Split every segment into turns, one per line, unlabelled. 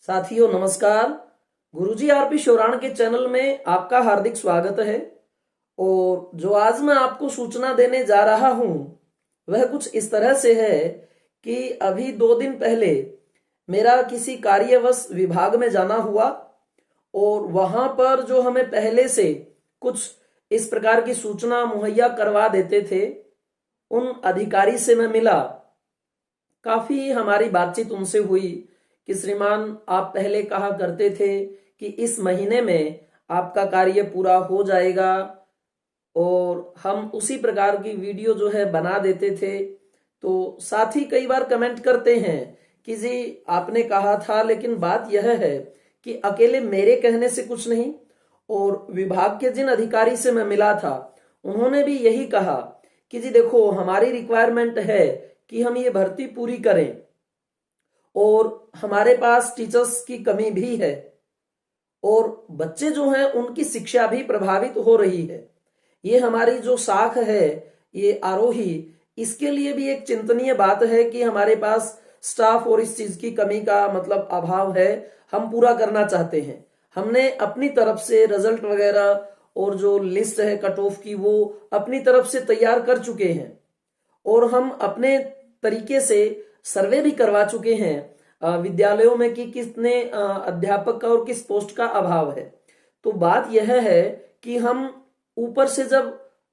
साथियों नमस्कार। गुरुजी आरपी शोराण के चैनल में आपका हार्दिक स्वागत है। और जो आज मैं आपको सूचना देने जा रहा हूं वह कुछ इस तरह से है कि अभी 2 दिन पहले मेरा किसी कार्यवश विभाग में जाना हुआ और वहां पर जो हमें पहले से कुछ इस प्रकार की सूचना मुहैया करवा देते थे उन अधिकारी से मैं मिला। काफी हमारी बातचीत उनसे हुई कि श्रीमान आप पहले कहा करते थे कि इस महीने में आपका कार्य पूरा हो जाएगा और हम उसी प्रकार की वीडियो जो है बना देते थे। तो साथ ही कई बार कमेंट करते हैं कि जी आपने कहा था, लेकिन बात यह है कि अकेले मेरे कहने से कुछ नहीं, और विभाग के जिन अधिकारी से मैं मिला था उन्होंने भी यही कहा कि जी देखो हमारी रिक्वायरमेंट है कि हम ये भर्ती पूरी करें और हमारे पास टीचर्स की कमी भी है और बच्चे जो हैं उनकी शिक्षा भी प्रभावित हो रही है। ये हमारी जो शाख है ये आरोही, इसके लिए भी एक चिंतनीय बात है कि हमारे पास स्टाफ और इस चीज की कमी का मतलब अभाव है। हम पूरा करना चाहते हैं। हमने अपनी तरफ से रिजल्ट वगैरह और जो लिस्ट है कट ऑफ की वो अपनी तरफ से तैयार कर चुके हैं और हम अपने तरीके से सर्वे भी करवा चुके हैं विद्यालयों में कि कितने अध्यापक का और किस पोस्ट का अभाव है। तो बात यह है कि हम ऊपर से जब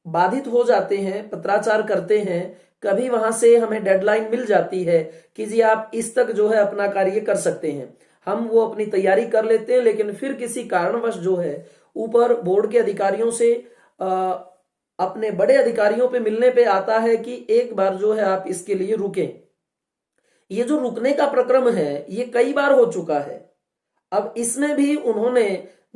बाधित हो जाते हैं, पत्राचार करते हैं, कभी वहां से हमें डेडलाइन मिल जाती है कि जी आप इस तक जो है अपना कार्य कर सकते हैं, हम वो अपनी तैयारी कर लेते हैं, लेकिन फिर किसी कारणवश जो है ऊपर बोर्ड के अधिकारियों से अपने बड़े अधिकारियों पे मिलने पे आता है कि एक बार जो है आप इसके लिए रुकें। ये जो रुकने का प्रक्रम है ये कई बार हो चुका है। अब इसमें भी उन्होंने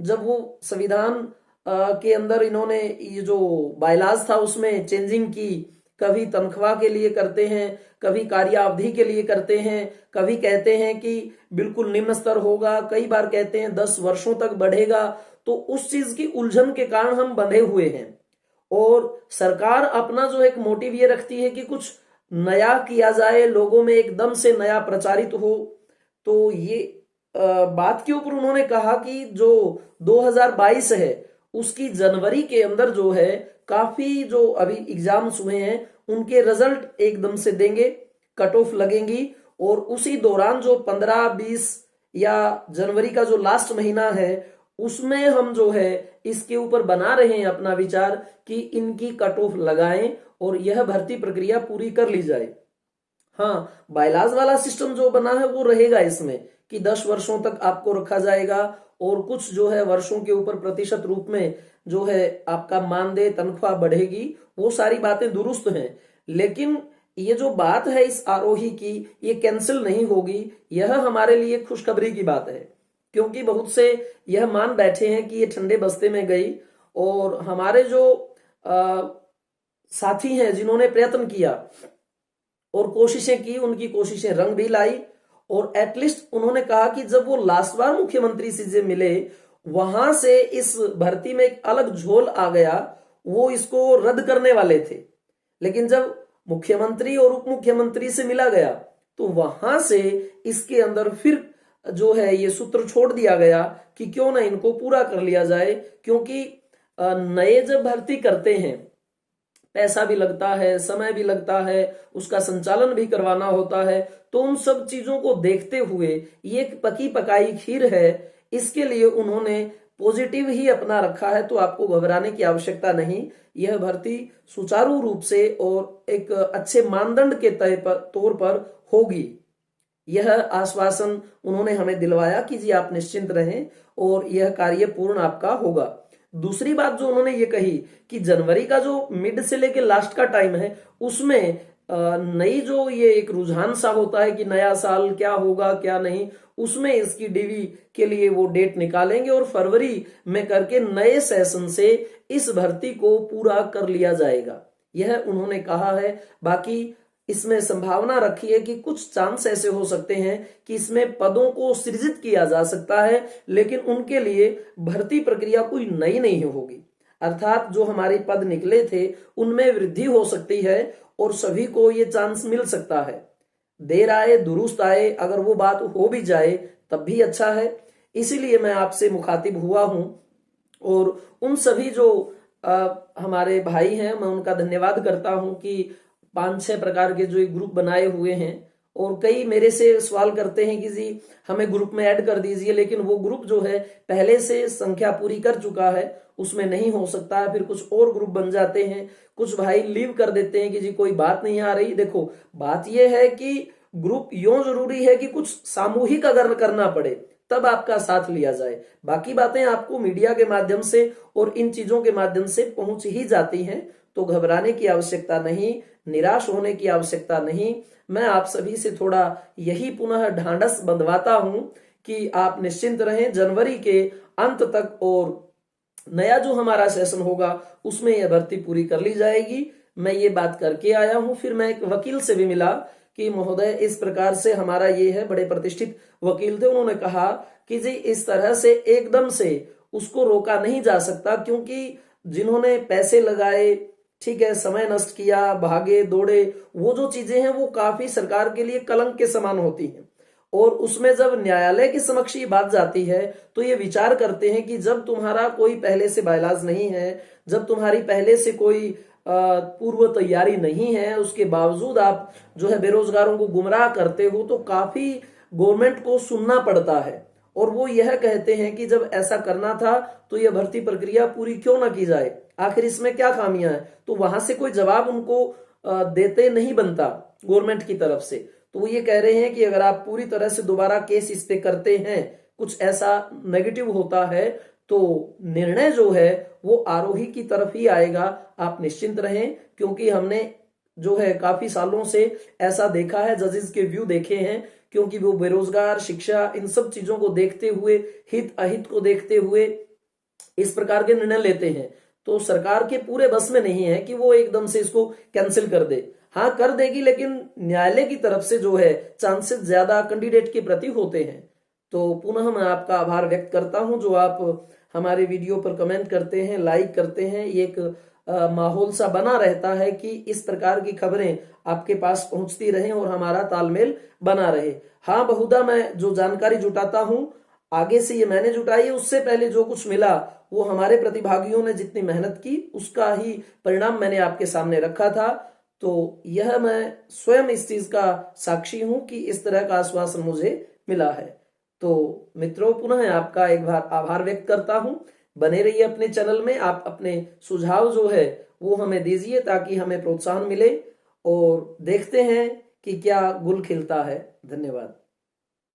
जब वो संविधान के अंदर इन्होंने ये जो बायलाज था उसमें चेंजिंग की, कभी तनख्वाह के लिए करते हैं, कभी कार्यावधि के लिए करते हैं, कभी कहते हैं कि बिल्कुल निम्न स्तर होगा, कई बार कहते हैं 10 वर्षों तक बढ़ेगा। तो उस चीज की उलझन के कारण हम बंधे हुए हैं और सरकार अपना जो एक मोटिव ये रखती है कि कुछ नया किया जाए, लोगों में एकदम से नया प्रचारित हो। तो ये बात के ऊपर उन्होंने कहा कि जो 2022 है उसकी जनवरी के अंदर जो है काफी जो अभी एग्जाम्स हुए हैं उनके रिजल्ट एकदम से देंगे, कट ऑफ लगेंगी और उसी दौरान जो 15-20 या जनवरी का जो लास्ट महीना है उसमें हम जो है इसके ऊपर बना रहे हैं अपना विचार कि इनकी कट ऑफ लगाएं और यह भर्ती प्रक्रिया पूरी कर ली जाए। हाँ, बायलाज वाला सिस्टम जो बना है वो रहेगा इसमें कि 10 वर्षों तक आपको रखा जाएगा और कुछ जो है वर्षों के ऊपर प्रतिशत रूप में जो है आपका मानदेय तनख्वाह बढ़ेगी। वो सारी बातें दुरुस्त हैं, लेकिन ये जो बात है इस आरोही की ये कैंसिल नहीं होगी। यह हमारे लिए खुशखबरी की बात है क्योंकि बहुत से यह मान बैठे हैं कि ये ठंडे बस्ते में गई और हमारे जो साथी हैं जिन्होंने प्रयत्न किया और कोशिशें की, उनकी कोशिशें रंग भी लाई और एटलीस्ट उन्होंने कहा कि जब वो लास्ट बार मुख्यमंत्री से मिले वहां से इस भर्ती में एक अलग झोल आ गया, वो इसको रद्द करने वाले थे, लेकिन जब मुख्यमंत्री और उप मुख्यमंत्री से मिला गया तो वहां से इसके अंदर फिर जो है ये सूत्र छोड़ दिया गया कि क्यों ना इनको पूरा कर लिया जाए। क्योंकि नए जब भर्ती करते हैं पैसा भी लगता है, समय भी लगता है, उसका संचालन भी करवाना होता है, तो उन सब चीजों को देखते हुए ये एक पकी पकाई खीर है, इसके लिए उन्होंने पॉजिटिव ही अपना रखा है। तो आपको घबराने की आवश्यकता नहीं। यह भर्ती सुचारू रूप से और एक अच्छे मानदंड के तौर पर होगी। यह आश्वासन उन्होंने हमें दिलवाया कि जी आप निश्चिंत रहें और यह कार्य पूर्ण आपका होगा। दूसरी बात जो उन्होंने ये कही कि जनवरी का जो मिड से लेके लास्ट का टाइम है उसमें नई जो ये एक रुझान सा होता है कि नया साल क्या होगा क्या नहीं, उसमें इसकी डीवी के लिए वो डेट निकालेंगे और फरवरी में करके नए सेशन से इस भर्ती को पूरा कर लिया जाएगा। यह उन्होंने कहा है। बाकी इसमें संभावना रखी है कि कुछ चांस ऐसे हो सकते हैं कि इसमें पदों को सृजित किया जा सकता है, लेकिन उनके लिए भर्ती प्रक्रिया कोई नई नहीं होगी। अर्थात जो हमारे पद निकले थे उनमें वृद्धि हो सकती है और सभी को ये चांस मिल सकता है। देर आए दुरुस्त आए, अगर वो बात हो भी जाए तब भी अच्छा है। इसीलिए मैं आपसे मुखातिब हुआ हूं। और उन सभी जो हमारे भाई हैं, मैं उनका धन्यवाद करता हूं कि 5-6 प्रकार के जो ग्रुप बनाए हुए हैं। और कई मेरे से सवाल करते हैं कि जी हमें ग्रुप में ऐड कर दीजिए, लेकिन वो ग्रुप जो है पहले से संख्या पूरी कर चुका है, उसमें नहीं हो सकता है। फिर कुछ और ग्रुप बन जाते हैं, कुछ भाई लीव कर देते हैं कि जी कोई बात नहीं आ रही। देखो, बात यह है कि ग्रुप यूं जरूरी है कि कुछ सामूहिक अगर करना पड़े तब आपका साथ लिया जाए। बाकी बातें आपको मीडिया के माध्यम से और इन चीजों के माध्यम से पहुंच ही जाती हैं, तो घबराने की आवश्यकता नहीं, निराश होने की आवश्यकता नहीं। मैं आप सभी से थोड़ा यही पुनः ढांढस बंधवाता हूं कि आप निश्चिंत रहें। जनवरी के अंत तक और नया जो हमारा सेशन होगा उसमें यह भर्ती पूरी कर ली जाएगी। मैं ये बात करके आया हूं। फिर मैं एक वकील से भी मिला कि महोदय इस प्रकार से हमारा ये है, बड़े प्रतिष्ठित वकील थे। उन्होंने कहा कि जी इस तरह से एकदम से उसको रोका नहीं जा सकता, क्योंकि जिन्होंने पैसे लगाए, ठीक है, समय नष्ट किया, भागे दौड़े, वो जो चीजें हैं वो काफी सरकार के लिए कलंक के समान होती हैं। और उसमें जब न्यायालय के समक्ष ये बात जाती है तो ये विचार करते हैं कि जब तुम्हारा कोई पहले से बायलाज नहीं है, जब तुम्हारी पहले से कोई पूर्व तैयारी नहीं है, उसके बावजूद आप जो है बेरोजगारों को गुमराह करते हो, तो काफी गवर्नमेंट को सुनना पड़ता है। और वो यह कहते हैं कि जब ऐसा करना था तो यह भर्ती प्रक्रिया पूरी क्यों ना की जाए, आखिर इसमें क्या खामियां हैं। तो वहां से कोई जवाब उनको देते नहीं बनता गवर्नमेंट की तरफ से। तो वो ये कह रहे हैं कि अगर आप पूरी तरह से दोबारा केस इस पे करते हैं, कुछ ऐसा नेगेटिव होता है, तो निर्णय जो है वो आरोही की तरफ ही आएगा। आप निश्चिंत रहें, क्योंकि हमने जो है काफी सालों से ऐसा देखा है, जजेस के व्यू देखे हैं, क्योंकि वो बेरोजगार, शिक्षा, इन सब चीजों को देखते हुए, हित अहित को देखते हुए इस प्रकार के निर्णय लेते हैं। तो सरकार के पूरे बस में नहीं है कि वो एकदम से इसको कैंसिल कर दे। हाँ, कर देगी, लेकिन न्यायालय की तरफ से जो है चांसेस ज्यादा कैंडिडेट के प्रति होते हैं। तो पुनः मैं आपका आभार व्यक्त करता हूं जो आप हमारे वीडियो पर कमेंट करते हैं, लाइक करते हैं। ये एक माहौल सा बना रहता है कि इस प्रकार की खबरें आपके पास पहुंचती रहें और हमारा तालमेल बना रहे। हाँ, बहुधा मैं जो जानकारी जुटाता हूं, आगे से ये मैंने जुटाई है, उससे पहले जो कुछ मिला वो हमारे प्रतिभागियों ने जितनी मेहनत की उसका ही परिणाम मैंने आपके सामने रखा था। तो यह मैं स्वयं इस चीज का साक्षी हूं कि इस तरह का आश्वासन मुझे मिला है। तो मित्रों, पुनः आपका एक बार आभार व्यक्त करता हूं। बने रहिए अपने चैनल में। आप अपने सुझाव जो है वो हमें दीजिए ताकि हमें प्रोत्साहन मिले, और देखते हैं कि क्या गुल खिलता है। धन्यवाद।